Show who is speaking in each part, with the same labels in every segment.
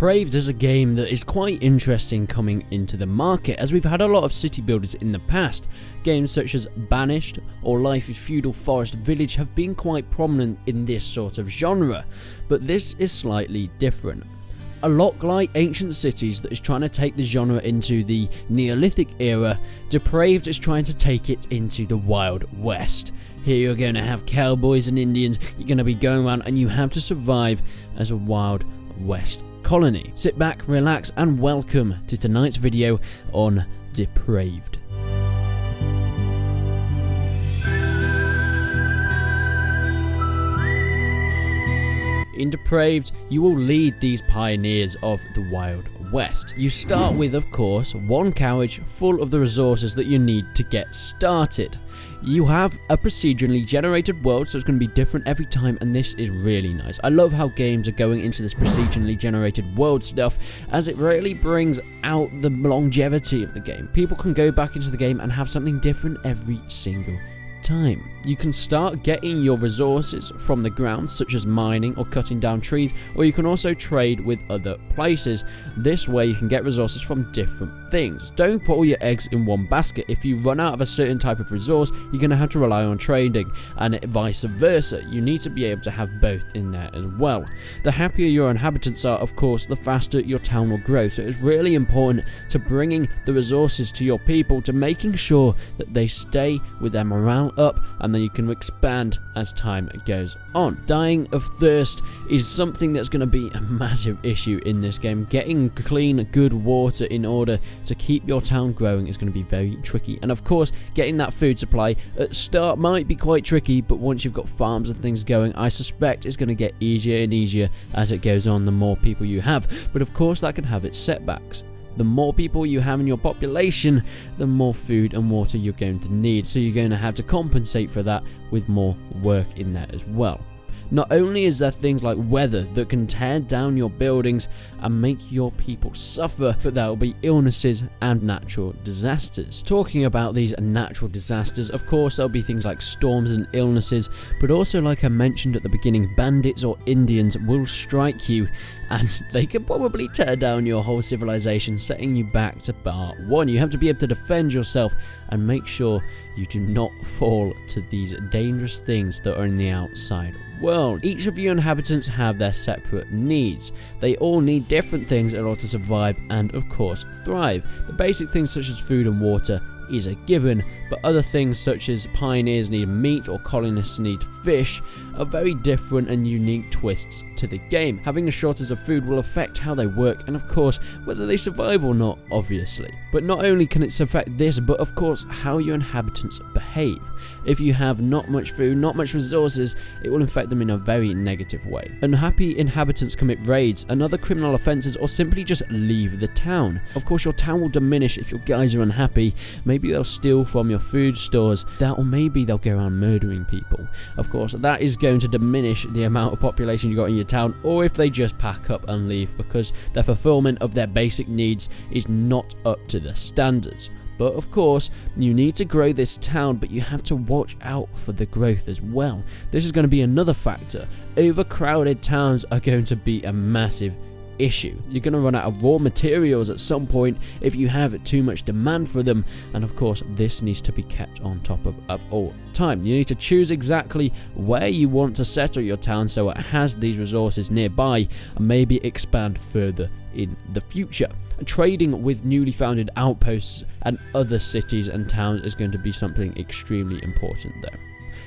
Speaker 1: Depraved is a game that is quite interesting coming into the market, as we've had a lot of city builders in the past. Games such as Banished or Life is Feudal Forest Village have been quite prominent in this sort of genre, but this is slightly different. A lot like Ancient Cities that is trying to take the genre into the Neolithic era, Depraved is trying to take it into the Wild West. Here you're going to have cowboys and Indians, you're going to be going around and you have to survive as a Wild West colony. Sit back, relax, and welcome to tonight's video on Depraved. In Depraved, you will lead these pioneers of the Wild West. You start with, of course, one carriage full of the resources that you need to get started. You have a procedurally generated world, so it's going to be different every time, and this is really nice. I love how games are going into this procedurally generated world stuff, as it really brings out the longevity of the game. People can go back into the game and have something different every single time. You can start getting your resources from the ground, such as mining or cutting down trees, or you can also trade with other places. This way you can get resources from different things. Don't put all your eggs in one basket. If you run out of a certain type of resource, you're going to have to rely on trading, and vice versa. You need to be able to have both in there as well. The happier your inhabitants are, of course, the faster your town will grow, so it's really important to bringing the resources to your people, to making sure that they stay with their morale up, and then you can expand as time goes on. Dying of thirst is something that's going to be a massive issue in this game. Getting clean, good water in order to keep your town growing is going to be very tricky. And of course, getting that food supply at start might be quite tricky, but once you've got farms and things going, I suspect it's going to get easier and easier as it goes on, the more people you have. But of course, that can have its setbacks. The more people you have in your population, the more food and water you're going to need, so you're going to have to compensate for that with more work in there as well. Not only is there things like weather that can tear down your buildings and make your people suffer, but there will be illnesses and natural disasters. Talking about these natural disasters, of course there'll be things like storms and illnesses, but also, like I mentioned at the beginning, bandits or Indians will strike you, and they can probably tear down your whole civilization, setting you back to part 1. You have to be able to defend yourself and make sure you do not fall to these dangerous things that are in the outside world. Each of your inhabitants have their separate needs. They all need different things in order to survive and, of course, thrive. The basic things such as food and water is a given, but other things such as pioneers need meat or colonists need fish are very different and unique twists to the game. Having a shortage of food will affect how they work and, of course, whether they survive or not, obviously. But not only can it affect this, but of course how your inhabitants behave. If you have not much food, not much resources, it will affect them in a very negative way. Unhappy inhabitants commit raids and other criminal offences, or simply just leave the town. Of course, your town will diminish if your guys are unhappy. Maybe they'll steal from your food stores, or maybe they'll go around murdering people. Of course, that is going to diminish the amount of population you got in your town, or if they just pack up and leave because their fulfillment of their basic needs is not up to the standards. But of course, you need to grow this town, but you have to watch out for the growth as well. This is going to be another factor. Overcrowded towns are going to be a massive issue. You're going to run out of raw materials at some point if you have too much demand for them, and of course this needs to be kept on top of at all time. You need to choose exactly where you want to settle your town so it has these resources nearby, and maybe expand further in the future. Trading with newly founded outposts and other cities and towns is going to be something extremely important there.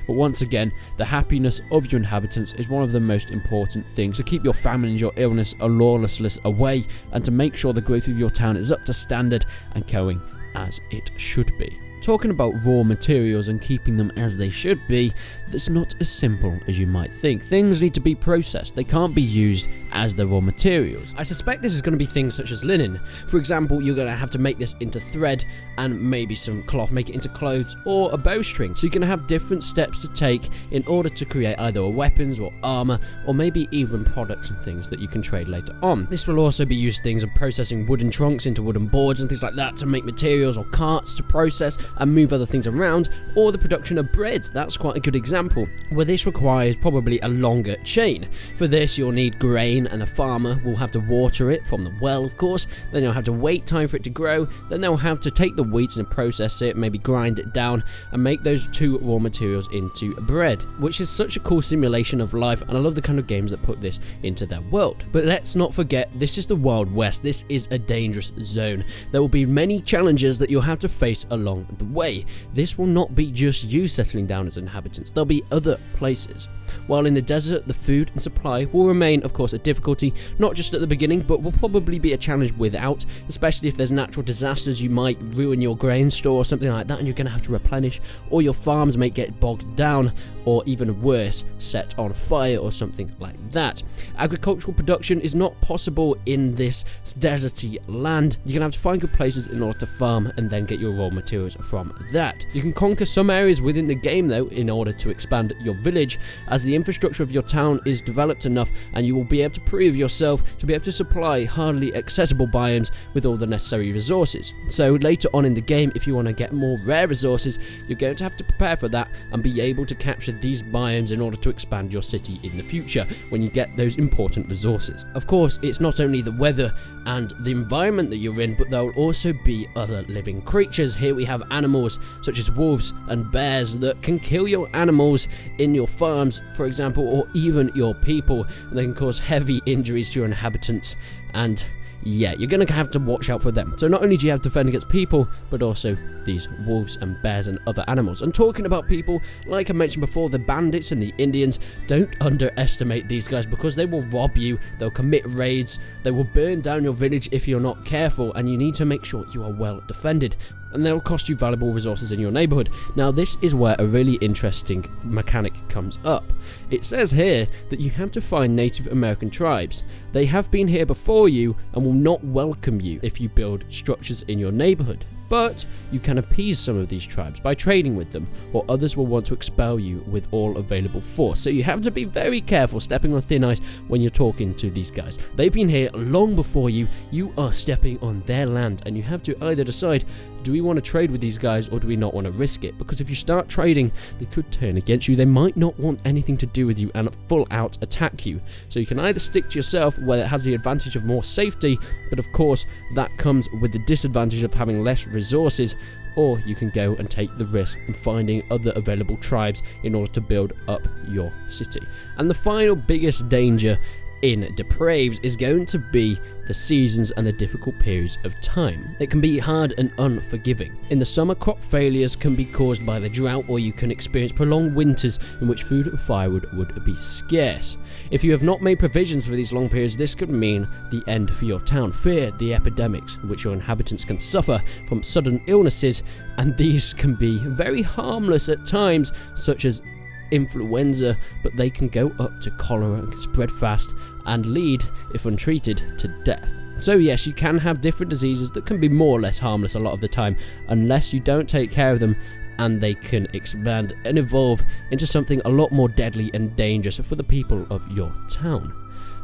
Speaker 1: But once again, the happiness of your inhabitants is one of the most important things to keep your famine and your illness or lawlessness away, and to make sure the growth of your town is up to standard and going as it should be. Talking about raw materials and keeping them as they should be, that's not as simple as you might think. Things need to be processed. They can't be used as the raw materials. I suspect this is going to be things such as linen. For example, you're going to have to make this into thread and maybe some cloth, make it into clothes or a bowstring. So you're going to have different steps to take in order to create either weapons or armor, or maybe even products and things that you can trade later on. This will also be used things of processing wooden trunks into wooden boards and things like that to make materials, or carts to process and move other things around, or the production of bread. That's quite a good example, where this requires probably a longer chain. For this, you'll need grain garden, and the farmer will have to water it from the well, of course. Then they'll have to wait time for it to grow. Then they'll have to take the wheat and process it, maybe grind it down, and make those 2 raw materials into bread, which is such a cool simulation of life, and I love the kind of games that put this into their world. But let's not forget, this is the Wild West. This is a dangerous zone. There will be many challenges that you'll have to face along the way. This will not be just you settling down as inhabitants. There'll be other places. While in the desert, the food and supply will remain, of course, a difficulty, not just at the beginning, but will probably be a challenge without, especially if there's natural disasters. You might ruin your grain store or something like that, and you're going to have to replenish, or your farms may get bogged down, or even worse, set on fire or something like that. Agricultural production is not possible in this deserty land. You're going to have to find good places in order to farm and then get your raw materials from that. You can conquer some areas within the game though in order to expand your village, as the infrastructure of your town is developed enough, and you will be able to prove yourself to be able to supply hardly accessible biomes with all the necessary resources. So later on in the game, if you want to get more rare resources, you're going to have to prepare for that and be able to capture these biomes in order to expand your city in the future when you get those important resources. Of course, it's not only the weather and the environment that you're in, but there will also be other living creatures. Here we have animals such as wolves and bears that can kill your animals in your farms, for example, or even your people, and they can cause heavy injuries to your inhabitants. And yeah, you're going to have to watch out for them. So not only do you have to defend against people, but also these wolves and bears and other animals. And talking about people, like I mentioned before, the bandits and the Indians, don't underestimate these guys, because they will rob you, they'll commit raids, they will burn down your village if you're not careful, and you need to make sure you are well defended. And they'll cost you valuable resources in your neighborhood. Now, this is where a really interesting mechanic comes up. It says here that you have to find Native American tribes. They have been here before you and will not welcome you if you build structures in your neighborhood. But you can appease some of these tribes by trading with them, or others will want to expel you with all available force. So you have to be very careful stepping on thin ice when you're talking to these guys. They've been here long before you. You are stepping on their land, and you have to either decide, do we want to trade with these guys or do we not want to risk it? Because if you start trading, they could turn against you. They might not want anything to do with you and full out attack you. So you can either stick to yourself, where it has the advantage of more safety, but of course that comes with the disadvantage of having less resources, or you can go and take the risk in finding other available tribes in order to build up your city. And the final biggest danger in Depraved is going to be the seasons and the difficult periods of time. It can be hard and unforgiving. In the summer, crop failures can be caused by the drought, or you can experience prolonged winters in which food and firewood would be scarce. If you have not made provisions for these long periods, this could mean the end for your town. Fear the epidemics, in which your inhabitants can suffer from sudden illnesses, and these can be very harmless at times, such as influenza, but they can go up to cholera and can spread fast and lead, if untreated, to death. So yes, you can have different diseases that can be more or less harmless a lot of the time, unless you don't take care of them, and they can expand and evolve into something a lot more deadly and dangerous for the people of your town.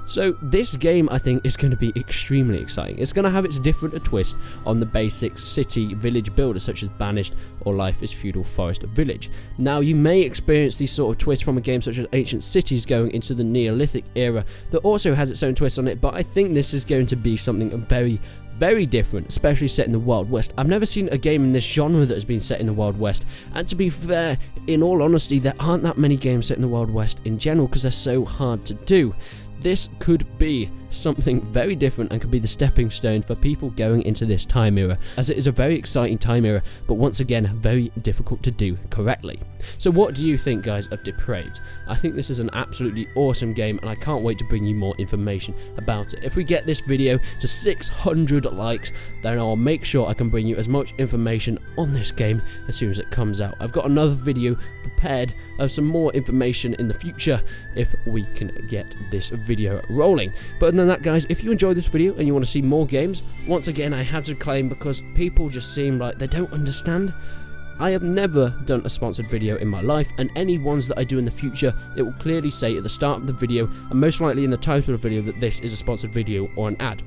Speaker 1: So this game, I think, is going to be extremely exciting. It's going to have its different twist on the basic city village builders, such as Banished or Life is Feudal Forest Village. Now, you may experience these sort of twists from a game such as Ancient Cities going into the Neolithic era that also has its own twist on it, but I think this is going to be something very different, especially set in the Wild West. I've never seen a game in this genre that has been set in the Wild West, and to be fair, in all honesty, there aren't that many games set in the Wild West in general because they're so hard to do. This could be something very different and could be the stepping stone for people going into this time era, as it is a very exciting time era, but once again, very difficult to do correctly. So what do you think, guys, of Depraved? I think this is an absolutely awesome game, and I can't wait to bring you more information about it. If we get this video to 600 likes, then I'll make sure I can bring you as much information on this game as soon as it comes out. I've got another video prepared of some more information in the future if we can get this video rolling. But other than that, guys, if you enjoyed this video and you want to see more games, once again, I have to claim, because people just seem like they don't understand, I have never done a sponsored video in my life, and any ones that I do in the future, it will clearly say at the start of the video, and most likely in the title of the video, that this is a sponsored video or an ad.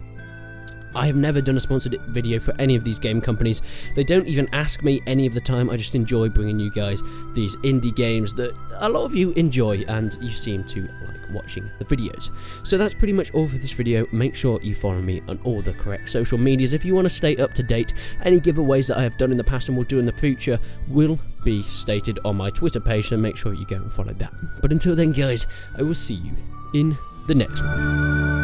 Speaker 1: I have never done a sponsored video for any of these game companies. They don't even ask me any of the time. I just enjoy bringing you guys these indie games that a lot of you enjoy and you seem to like watching the videos. So that's pretty much all for this video. Make sure you follow me on all the correct social medias if you want to stay up to date. Any giveaways that I have done in the past and will do in the future will be stated on my Twitter page, so make sure you go and follow that. But until then, guys, I will see you in the next one.